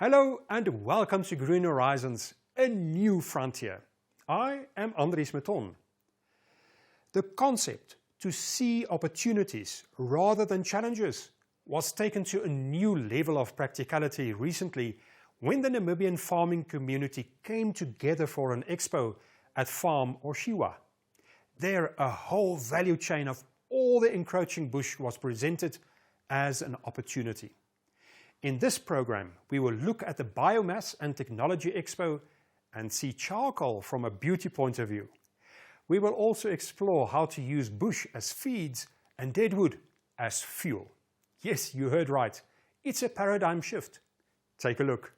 Hello and welcome to Green Horizons, a new frontier. I am Andries Meton. The concept to see opportunities rather than challenges was taken to a new level of practicality recently when the Namibian farming community came together for an expo at Farm Otjiwa. There, a whole value chain of all the encroaching bush was presented as an opportunity. In this program, we will look at the Biomass and Technology Expo and see charcoal from a beauty point of view. We will also explore how to use bush as feeds and deadwood as fuel. Yes, you heard right. It's a paradigm shift. Take a look.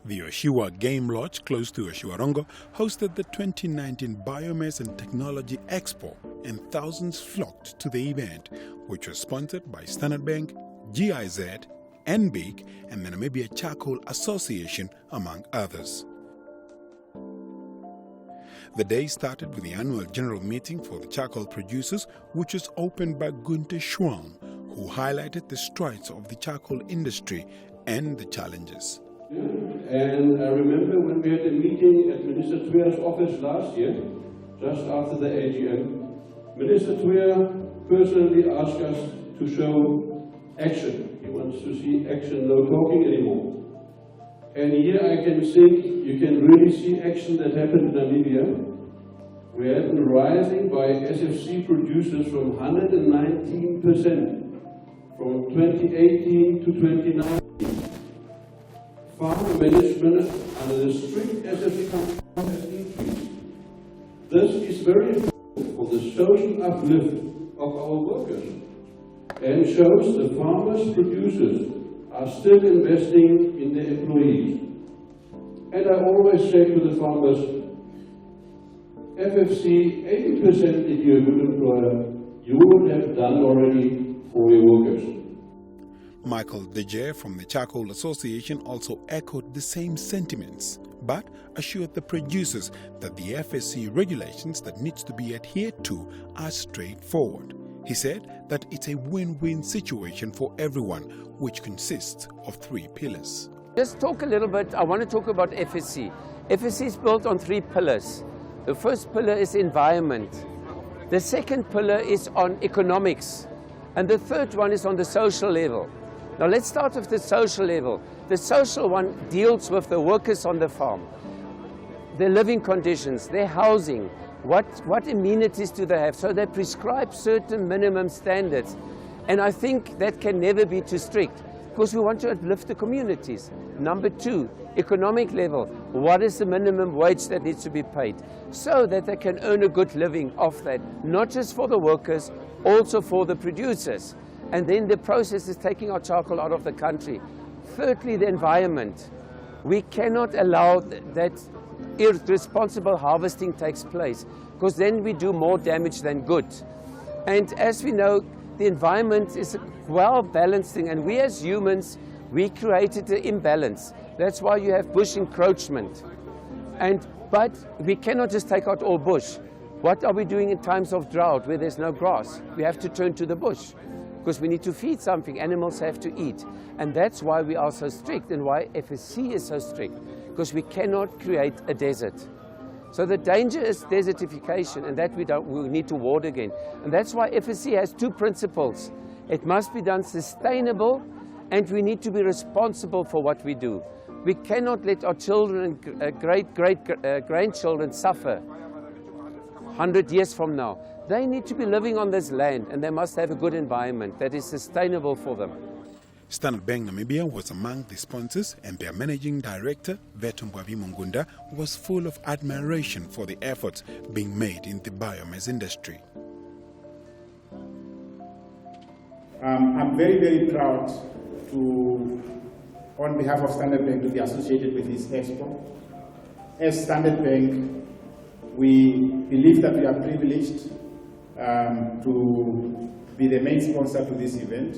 The Otjiwa Game Lodge, close to Otjiwarongo, hosted the 2019 Biomass and Technology Expo, and thousands flocked to the event, which was sponsored by Standard Bank, GIZ, NBIC, and the Namibia Charcoal Association, among others. The day started with the annual general meeting for the charcoal producers, which was opened by Gunther Schwalm, who highlighted the strides of the charcoal industry and the challenges. And I remember when we had a meeting at Minister Tweer's office last year, just after the AGM, Minister Tweer personally asked us to show action. He wants to see action, no talking anymore. And here I can think you can really see action that happened in Namibia. We had been rising by SFC producers from 119% from 2018 to 2019. Farm management under the strict SFC control has increased. This is very important for the social uplift of our workers and shows the farmers, producers are still investing in their employees. And I always say to the farmers, FFC, 80% if you're a good employer, you would have done already for your workers. Michael Deje from the Charcoal Association also echoed the same sentiments, but assured the producers that the FSC regulations that needs to be adhered to are straightforward. He said that it's a win-win situation for everyone, which consists of 3 pillars. Just talk a little bit, I want to talk about FSC. FSC is built on 3 pillars. The first pillar is environment. The second pillar is on economics. And the third one is on the social level. Now let's start with the social level. The social one deals with the workers on the farm, their living conditions, their housing, what amenities do they have. So they prescribe certain minimum standards. And I think that can never be too strict because we want to uplift the communities. Number 2, economic level. What is the minimum wage that needs to be paid so that they can earn a good living off that, not just for the workers, also for the producers. And then the process is taking our charcoal out of the country. Thirdly, the environment. We cannot allow that irresponsible harvesting takes place because then we do more damage than good. And as we know, the environment is a well-balanced thing, and we as humans, we created the imbalance. That's why you have bush encroachment. But we cannot just take out all bush. What are we doing in times of drought where there's no grass? We have to turn to the bush, because we need to feed something, animals have to eat. And that's why we are so strict and why FSC is so strict, because we cannot create a desert. So the danger is desertification, and that we need to ward again. And that's why FSC has 2 principles. It must be done sustainable, and we need to be responsible for what we do. We cannot let our children and grandchildren suffer 100 years from now. They need to be living on this land, and they must have a good environment that is sustainable for them. Standard Bank Namibia was among the sponsors, and their managing director, Vetumbwabi Mungunda, was full of admiration for the efforts being made in the biomass industry. I'm very, very proud to, on behalf of Standard Bank, to be associated with this expo. As Standard Bank, we believe that we are privileged to be the main sponsor to this event.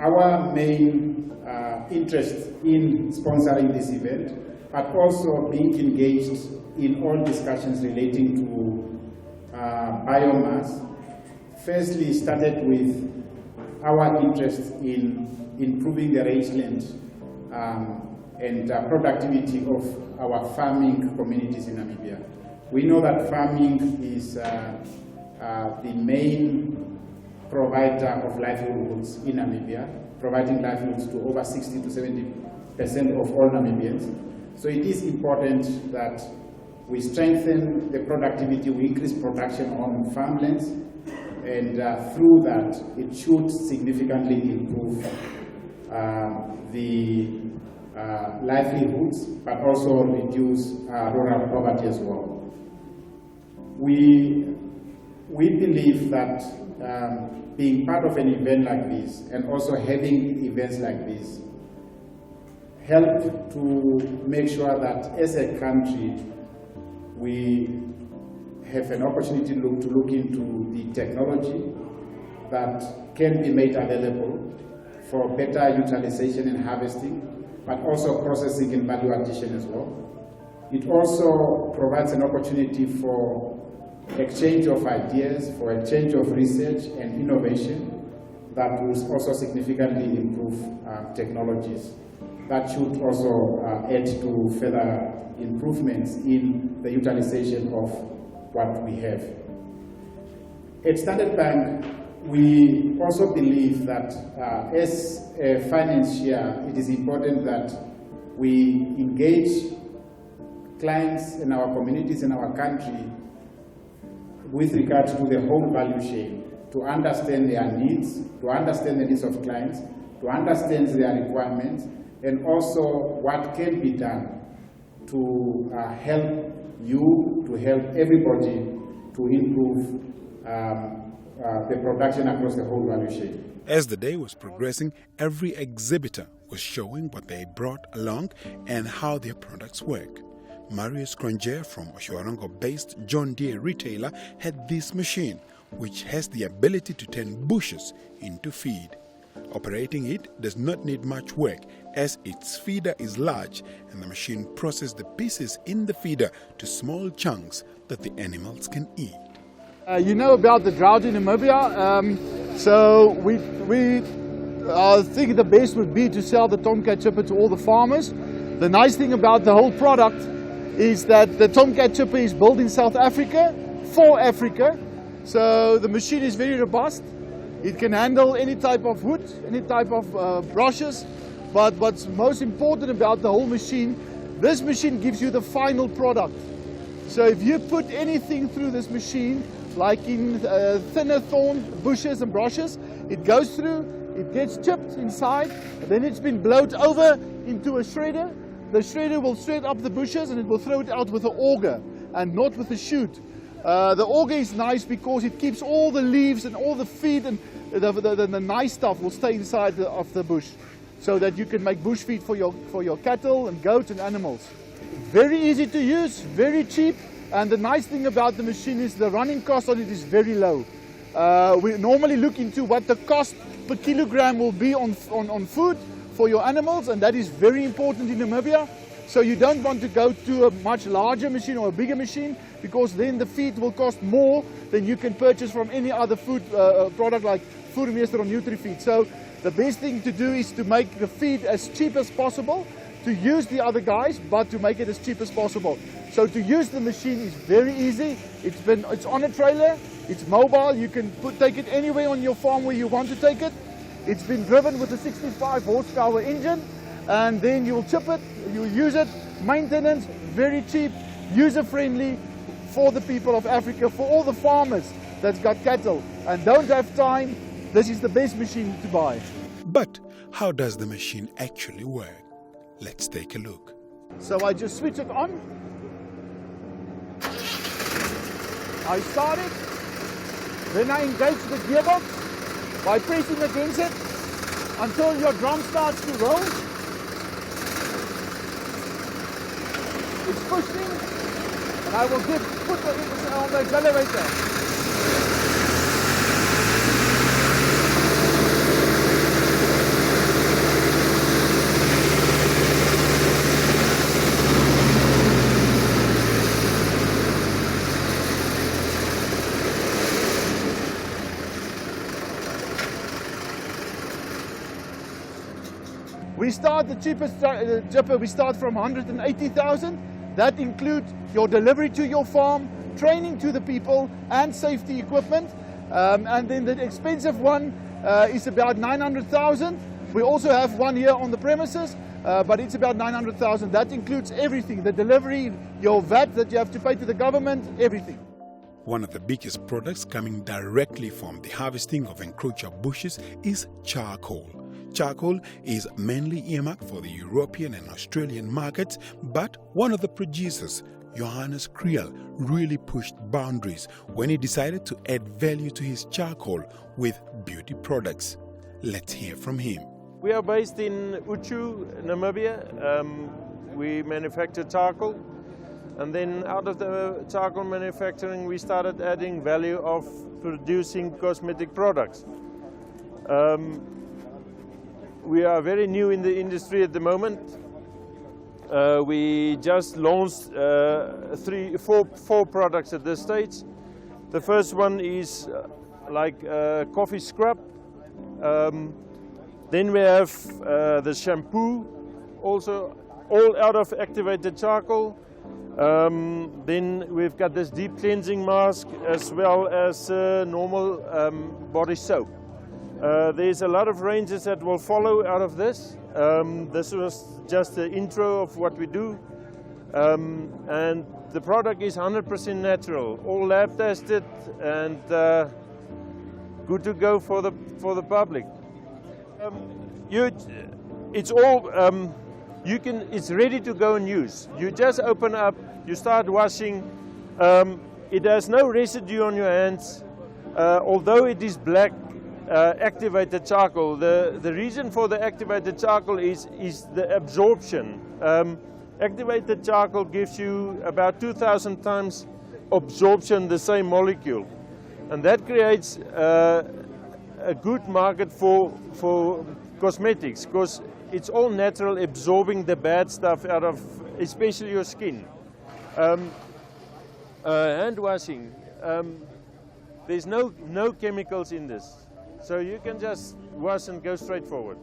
Our main interest in sponsoring this event, but also being engaged in all discussions relating to biomass, firstly started with our interest in improving the rangeland and productivity of our farming communities in Namibia. We know that farming is the main provider of livelihoods in Namibia, providing livelihoods to over 60 to 70% of all Namibians. So it is important that we strengthen the productivity, we increase production on farmlands, and through that, it should significantly improve the livelihoods, but also reduce rural poverty as well. We believe that being part of an event like this, and also having events like this, help to make sure that as a country, we have an opportunity to look into the technology that can be made available for better utilization and harvesting, but also processing and value addition as well. It also provides an opportunity for exchange of ideas, for exchange of research and innovation that will also significantly improve technologies. That should also add to further improvements in the utilization of what we have. At Standard Bank, we also believe that as a financier, it is important that we engage clients in our communities in our country with regard to the whole value chain, to understand their needs, to understand the needs of clients, to understand their requirements, and also what can be done to help you, to help everybody to improve the production across the whole value chain. As the day was progressing, every exhibitor was showing what they brought along and how their products work. Marius Kronger from Oshoarongo-based John Deere retailer had this machine, which has the ability to turn bushes into feed. Operating it does not need much work, as its feeder is large and the machine processes the pieces in the feeder to small chunks that the animals can eat. You know about the drought in Namibia, so we think the best would be to sell the Tomcat chipper to all the farmers. The nice thing about the whole product is that the Tomcat chipper is built in South Africa for Africa, so the machine is very robust. It can handle any type of wood, any type of brushes, but what's most important about the whole machine, this machine gives you the final product. So if you put anything through this machine, like in thinner thorn bushes and brushes, it goes through, it gets chipped inside, and then it's been blown over into a shredder. The shredder will shred up the bushes and it will throw it out with an auger and not with a chute. The auger is nice because it keeps all the leaves and all the feed and the nice stuff will stay inside of the bush, so that you can make bush feed for your cattle and goats and animals. Very easy to use, very cheap, and the nice thing about the machine is the running cost on it is very low. We normally look into what the cost per kilogram will be on food for your animals, and that is very important in Namibia. So you don't want to go to a much larger machine or a bigger machine, because then the feed will cost more than you can purchase from any other food product like Voermeester or Nutrifeed. So the best thing to do is to make the feed as cheap as possible, to use the other guys, but to make it as cheap as possible. So to use the machine is very easy. It's on a trailer, it's mobile, you can take it anywhere on your farm where you want to take it. It's been driven with a 65 horsepower engine, and then you'll chip it, you'll use it, maintenance, very cheap, user-friendly for the people of Africa, for all the farmers that's got cattle and don't have time. This is the best machine to buy. But how does the machine actually work? Let's take a look. So I just switch it on. I start it. Then I engage the gearbox by pressing against it until your drum starts to roll. It's pushing, and I will put it on the accelerator. We start the cheapest chipper, we start from 180,000. That includes your delivery to your farm, training to the people, and safety equipment. And then the expensive one is about 900,000. We also have one here on the premises, but it's about 900,000. That includes everything, the delivery, your VAT that you have to pay to the government, everything. One of the biggest products coming directly from the harvesting of encroacher bushes is charcoal. Charcoal is mainly earmarked for the European and Australian markets, but one of the producers, Johannes Kriel, really pushed boundaries when he decided to add value to his charcoal with beauty products. Let's hear from him. We are based in Uchu, Namibia. We manufacture charcoal, and then out of the charcoal manufacturing we started adding value of producing cosmetic products. We are very new in the industry at the moment. We just launched four products at this stage. The first one is like a coffee scrub. Then we have the shampoo, also all out of activated charcoal. Then we've got this deep cleansing mask as well as normal body soap. There's a lot of ranges that will follow out of this. This was just the intro of what we do. And the product is 100% natural, all lab tested and good to go for the public. It's ready to go and use. You just open up, you start washing. It has no residue on your hands, although it is black activated charcoal. The reason for the activated charcoal is the absorption. Activated charcoal gives you about 2,000 times absorption the same molecule, and that creates a good market for cosmetics, because it's all natural, absorbing the bad stuff out of especially your skin. Hand washing, there's no chemicals in this, so you can just wash and go straight forward.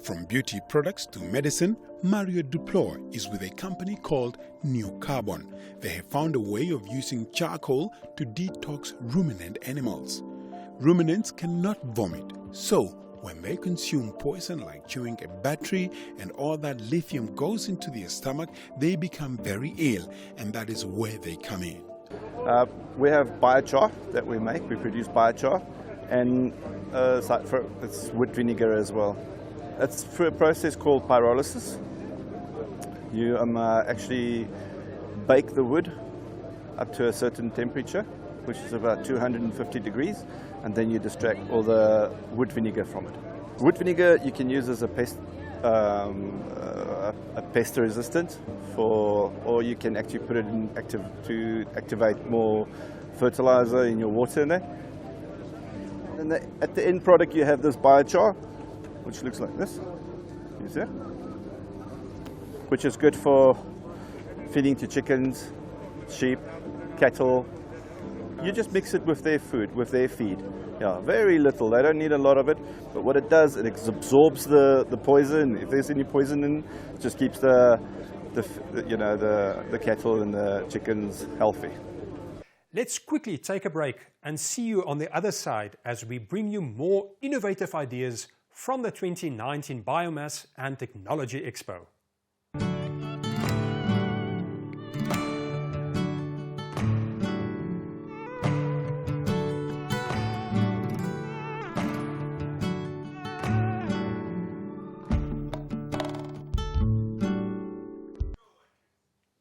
From beauty products to medicine, Mario Duplor is with a company called New Carbon. They have found a way of using charcoal to detox ruminant animals. Ruminants cannot vomit, so when they consume poison like chewing a battery and all that lithium goes into their stomach, they become very ill, and that is where they come in. We have biochar that we make. We produce biochar, and it's wood vinegar as well. It's through a process called pyrolysis. You actually bake the wood up to a certain temperature, which is about 250 degrees, and then you extract all the wood vinegar from it. Wood vinegar you can use as a pest resistant, or you can actually put it in to activate more fertilizer in your water in there. And at the end product you have this biochar, which looks like this. You see it? Which is good for feeding to chickens, sheep, cattle. You just mix it with their food, with their feed. Yeah, very little. They don't need a lot of it, but what it does, it absorbs the poison. If there's any poison in, it just keeps the cattle and the chickens healthy. Let's quickly take a break and see you on the other side as we bring you more innovative ideas from the 2019 Biomass and Technology Expo.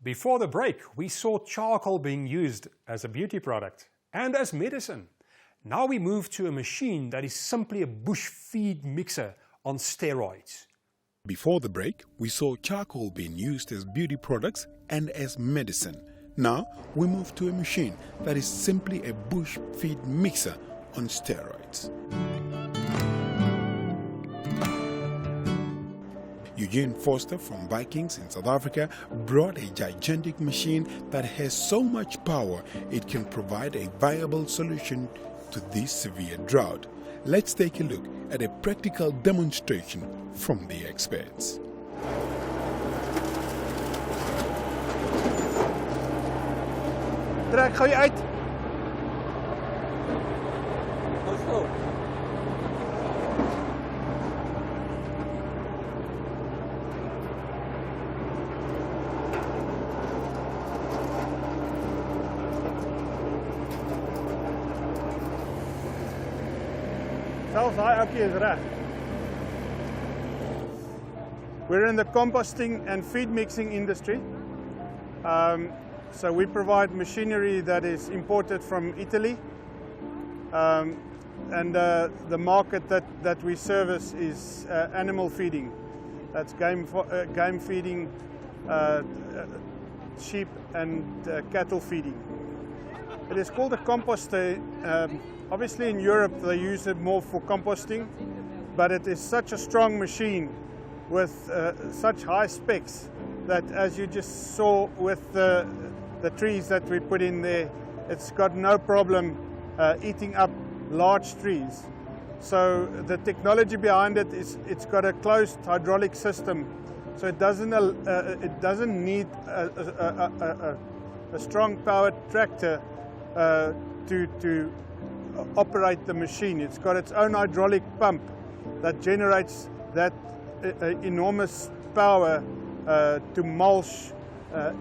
Before the break, we saw charcoal being used as a beauty product and as medicine. Now we move to a machine that is simply a bush feed mixer on steroids. Before the break, we saw charcoal being used as beauty products and as medicine. Now we move to a machine that is simply a bush feed mixer on steroids. Eugene Foster from Vikings in South Africa brought a gigantic machine that has so much power it can provide a viable solution to this severe drought. Let's take a look at a practical demonstration from the experts. Trek gou uit. Selfs daai ouetjie is reg. We're in the composting and feed mixing industry. So we provide machinery that is imported from Italy. And the market that we service is animal feeding. That's game feeding, sheep and cattle feeding. It is called a composter. Obviously in Europe they use it more for composting, but it is such a strong machine with such high specs that, as you just saw with the trees that we put in there, it's got no problem eating up large trees. So the technology behind it is it's got a closed hydraulic system, so it doesn't need a strong powered tractor to operate the machine. It's got its own hydraulic pump that generates that enormous power to mulch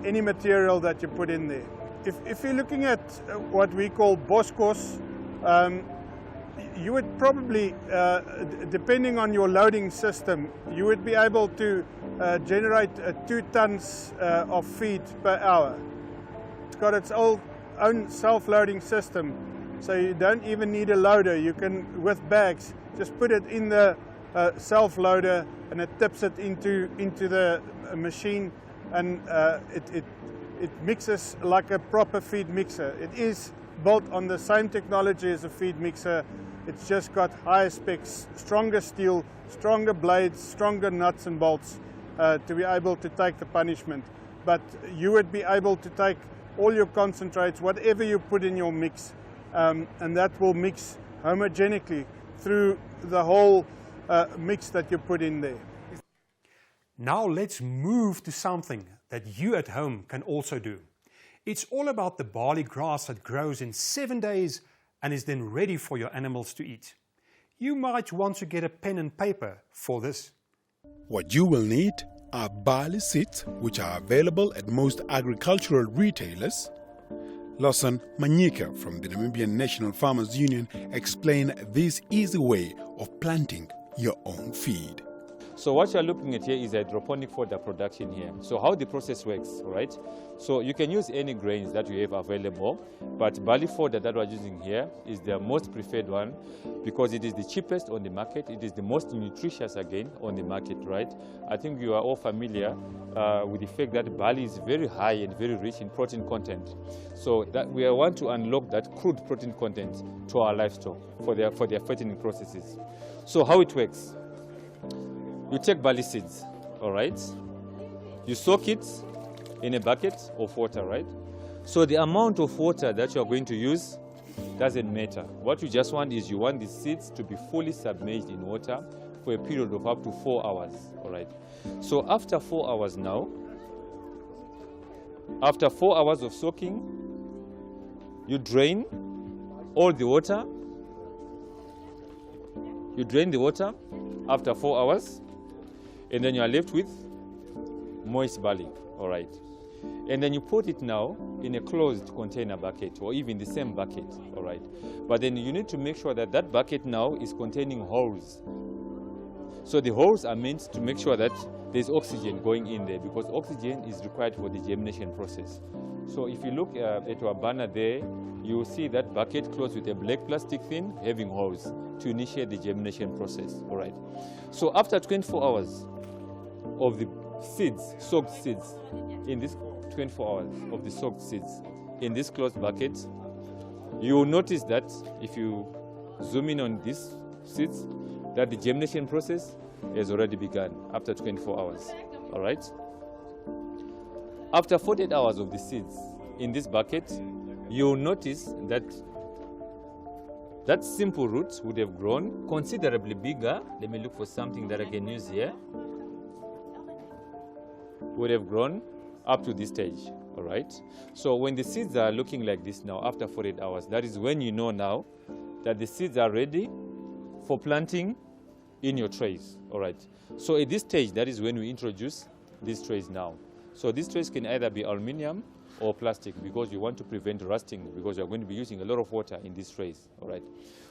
any material that you put in there. If you're looking at what we call boskos, you would probably, depending on your loading system, you would be able to generate 2 tons of feed per hour. It's got its own self-loading system, so you don't even need a loader. You can, with bags, just put it in the self-loader and it tips it into the machine, and it mixes like a proper feed mixer. It is built on the same technology as a feed mixer. It's just got higher specs, stronger steel, stronger blades, stronger nuts and bolts to be able to take the punishment. But you would be able to take all your concentrates, whatever you put in your mix, and that will mix homogeneously through the whole mix that you put in there. Now let's move to something that you at home can also do. It's all about the barley grass that grows in 7 days and is then ready for your animals to eat. You might want to get a pen and paper for this. What you will need are barley seeds, which are available at most agricultural retailers. Lawson Manyika from the Namibian National Farmers Union explained this easy way of planting your own feed. So what you're looking at here is hydroponic fodder production here. So how the process works, right? So you can use any grains that you have available, but barley fodder that we're using here is the most preferred one because it is the cheapest on the market. It is the most nutritious again on the market, right? I think you are all familiar with the fact that barley is very high and very rich in protein content. So that we want to unlock that crude protein content to our livestock for their fattening processes. So how it works? You take barley seeds, all right? You soak it in a bucket of water, right? So the amount of water that you're going to use doesn't matter. What you just want is you want the seeds to be fully submerged in water for a period of up to 4 hours, all right? So after 4 hours now, after 4 hours of soaking, you drain all the water. You drain the water after 4 hours. And then you are left with moist barley, all right? And then you put it now in a closed container bucket or even the same bucket, all right? But then you need to make sure that that bucket now is containing holes. So the holes are meant to make sure that there's oxygen going in there because oxygen is required for the germination process. So if you look at our banner there, you will see that bucket closed with a black plastic thing having holes to initiate the germination process, all right? So after 24 hours, of the seeds, soaked seeds, in this 24 hours of the soaked seeds in this closed bucket, you will notice that if you zoom in on these seeds, that the germination process has already begun after 24 hours, all right? After 48 hours of the seeds in this bucket, you will notice that that simple root would have grown considerably bigger. Let me look for something that I can use here. Would have grown up to this stage, all right? So when the seeds are looking like this now, after 48 hours, that is when you know now that the seeds are ready for planting in your trays, all right? So at this stage, that is when we introduce these trays now. So these trays can either be aluminum or plastic, because you want to prevent rusting, because you're going to be using a lot of water in these trays, all right?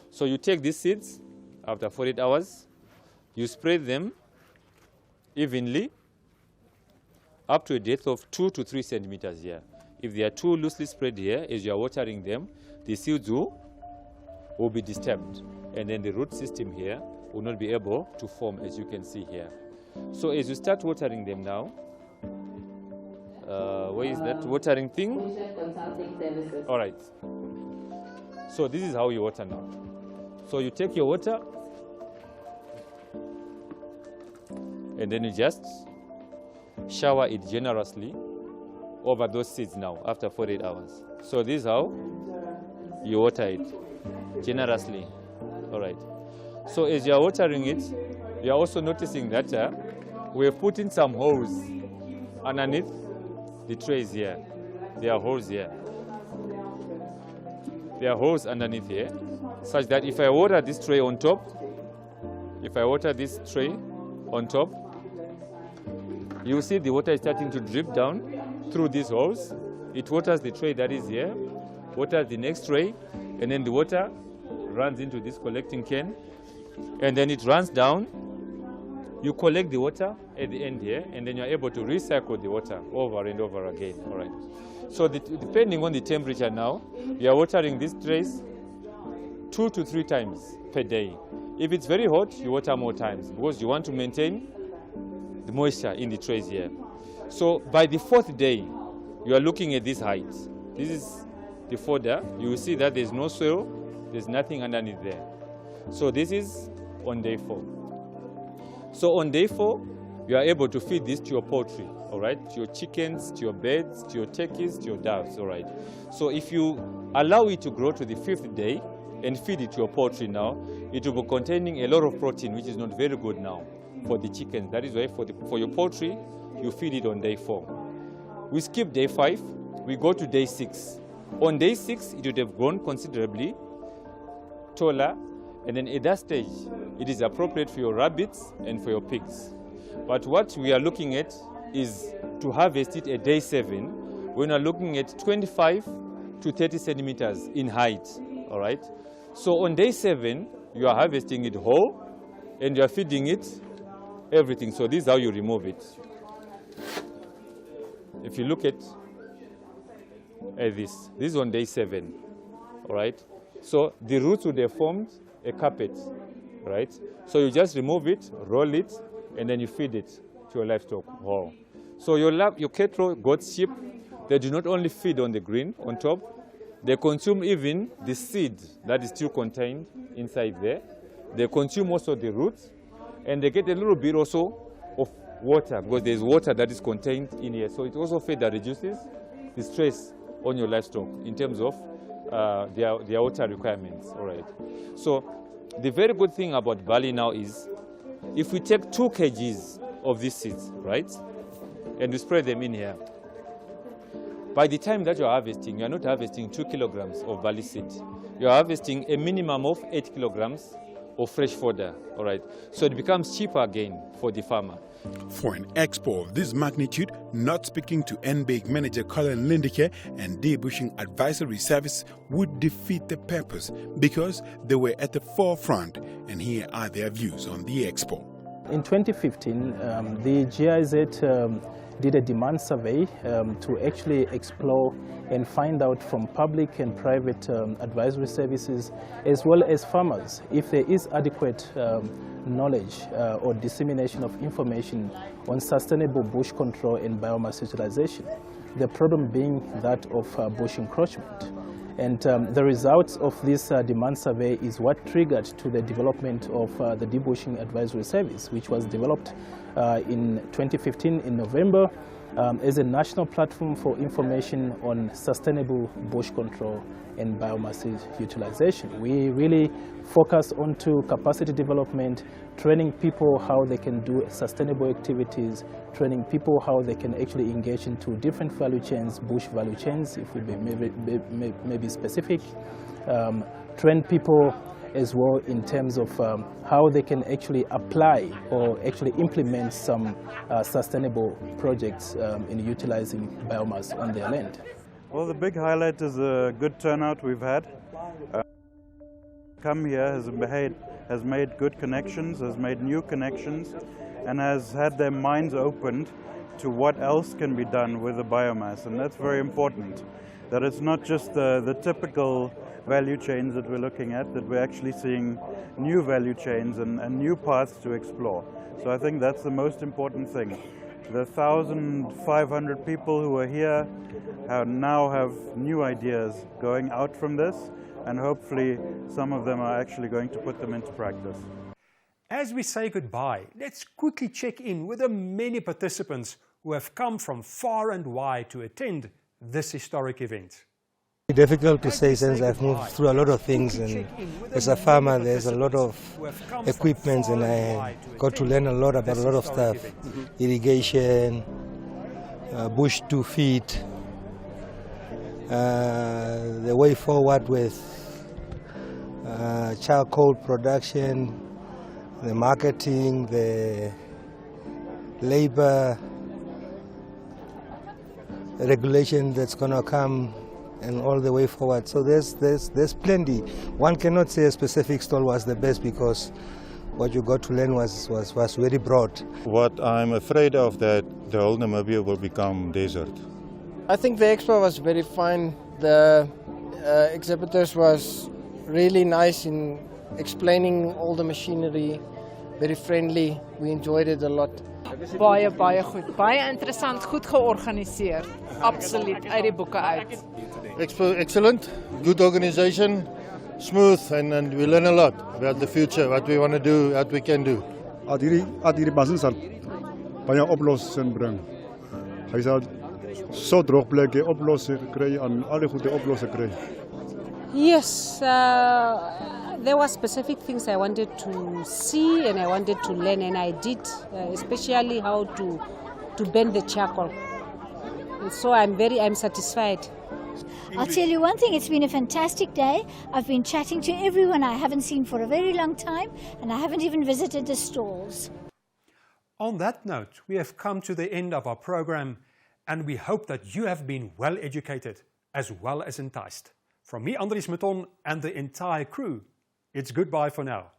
So you take these seeds after 48 hours, you spread them evenly up to a depth of 2 to 3 centimeters here. If they are too loosely spread here, as you are watering them, the seeds will be disturbed, and then the root system here will not be able to form, as you can see here. So as you start watering them now, where is that watering thing? Consulting services. All right. So this is how you water now. So you take your water, and then you just shower it generously over those seeds now after 48 hours. So this is how you water it generously. All right. So as you are watering it, you are also noticing that we have put in some holes underneath the trays here. There are holes here. There are holes underneath here, such that if I water this tray on top, you will see the water is starting to drip down through these holes. It waters the tray that is here, waters the next tray, and then the water runs into this collecting can, and then it runs down. You collect the water at the end here, and then you're able to recycle the water over and over again, all right? So depending on the temperature now, you are watering these trays 2 to 3 times per day. If it's very hot, you water more times, because you want to maintain the moisture in the trays here. So by the 4th day, you are looking at this height. This is the fodder. You will see that there's no soil, there's nothing underneath there. So this is on day 4. So on day 4, you are able to feed this to your poultry, all right? To your chickens, to your birds, to your turkeys, to your doves, all right? So if you allow it to grow to the 5th day and feed it to your poultry now, it will be containing a lot of protein, which is not very good now for the chickens. That is why for your poultry, you feed it on day 4. We skip day 5, we go to day 6. On day 6, it would have grown considerably taller, and then at that stage, it is appropriate for your rabbits and for your pigs. But what we are looking at is to harvest it at day 7, when we are looking at 25 to 30 centimeters in height, all right? So on day 7, you are harvesting it whole, and you are feeding it everything. So this is how you remove it. If you look at this is on day 7, all right? So the roots would have formed a carpet, right? So you just remove it, roll it, and then you feed it to your livestock whole. So your cattle, goats, sheep, they do not only feed on the green on top, they consume even the seed that is still contained inside there. They consume also the roots, and they get a little bit also of water, because there's water that is contained in here. So it also feed that reduces the stress on your livestock in terms of their water requirements, all right? So the very good thing about barley now is, if we take 2 kgs of these seeds, right, and we spread them in here, by the time that you're harvesting, you're not harvesting 2 kilograms of barley seed. You're harvesting a minimum of 8 kilograms of fresh fodder, all right? So it becomes cheaper again for the farmer. For an expo of this magnitude, not speaking to NBAG manager Colin Lindeke and Debushing Advisory Service would defeat the purpose, because they were at the forefront, and here are their views on the expo. In 2015, the GIZ did a demand survey to actually explore and find out from public and private advisory services, as well as farmers, if there is adequate knowledge or dissemination of information on sustainable bush control and biomass utilization. The problem being that of bush encroachment. And the results of this demand survey is what triggered to the development of the Debushing Advisory Service, which was developed in 2015 in November as a national platform for information on sustainable bush control and biomass utilization. We really focus onto capacity development, training people how they can do sustainable activities, training people how they can actually engage into different value chains, bush value chains, if we may be specific, train people as well in terms of how they can actually apply or actually implement some sustainable projects in utilizing biomass on their land. Well, the big highlight is the good turnout we've had. Come here has made good connections, has made new connections, and has had their minds opened to what else can be done with the biomass, and that's very important. That it's not just the typical value chains that we're looking at, that we're actually seeing new value chains and new paths to explore. So I think that's the most important thing. The 1,500 people who are here now have new ideas going out from this, and hopefully some of them are actually going to put them into practice. As we say goodbye, let's quickly check in with the many participants who have come from far and wide to attend this historic event. Difficult to say since I've moved through a lot of things, and as a farmer there's a lot of equipment and I got to learn a lot about a lot of stuff. Irrigation, bush to feed, the way forward with charcoal production, the marketing, the labor regulation that's going to come, and all the way forward. So there's plenty. One cannot say a specific stall was the best because what you got to learn was very broad. What I'm afraid of, that the whole Namibia will become desert. I think the expo was very fine. The exhibitors was really nice in explaining all the machinery, very friendly. We enjoyed it a lot. Baie goed. Baie interessant, goed georganiseer. Absoluut, uit die boeke uit. Expo excellent, good organization, smooth, and we learn a lot about the future, what we want to do, what we can do. Hierdie basis sal baie oplossings bring. Hy sal so droogplekke oplossings kry en al die goeie oplossings kry. Yes, there were specific things I wanted to see and I wanted to learn, and I did, especially how to bend the charcoal. And so I'm satisfied. I'll tell you one thing, it's been a fantastic day. I've been chatting to everyone I haven't seen for a very long time, and I haven't even visited the stalls. On that note, we have come to the end of our program, and we hope that you have been well educated as well as enticed. From me, Andries Meton, and the entire crew, it's goodbye for now.